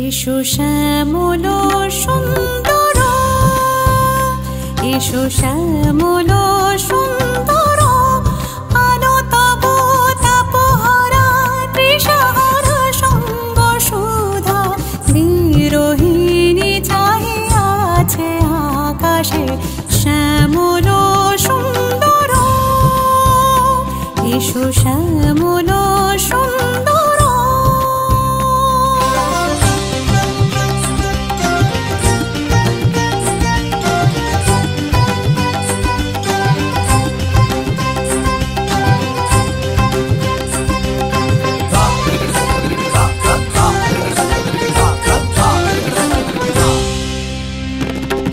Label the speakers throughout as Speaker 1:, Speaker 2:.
Speaker 1: এসো শ্যামল সুন্দর, এসো শ্যামল সুন্দর, আলো তব তাপহরা তৃষাহারা সঙ্গ সুধা। বিরোহিণী চাহিয়া আছে আকাশে শ্যামল সুন্দর, এসো শ্যামল সুন্দর।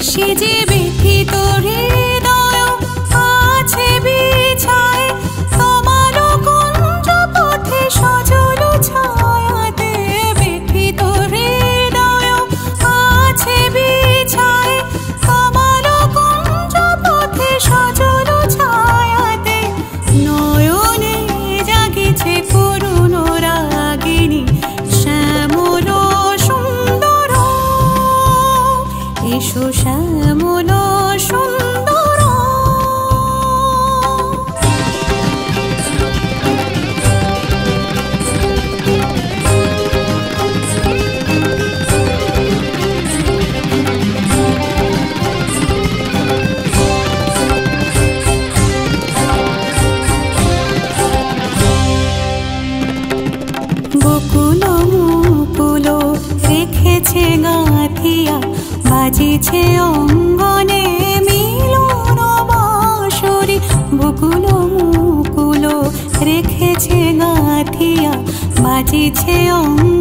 Speaker 1: সে যে ব্যথিত হৃদয় আছে বিছায়, তোমার কুঞ্জ পথে সজল ছায়াতে। ব্যথিত হৃদয় আছে বিছায়, তোমার কুঞ্জ পথে সজল ছায়াতে। নয়নে জাগিছে করুণ রাগিনী শ্যামল সুন্দর, এসো শ্যামল সুন্দর। বকুল মুকুল রেখেছে গাঁথিয়া, বাজিছে অঙ্গনে মিলন বাঁশরি। বকুল মুকুল রেখেছে গাঁথিয়া, বাজিছে অঙ্গনে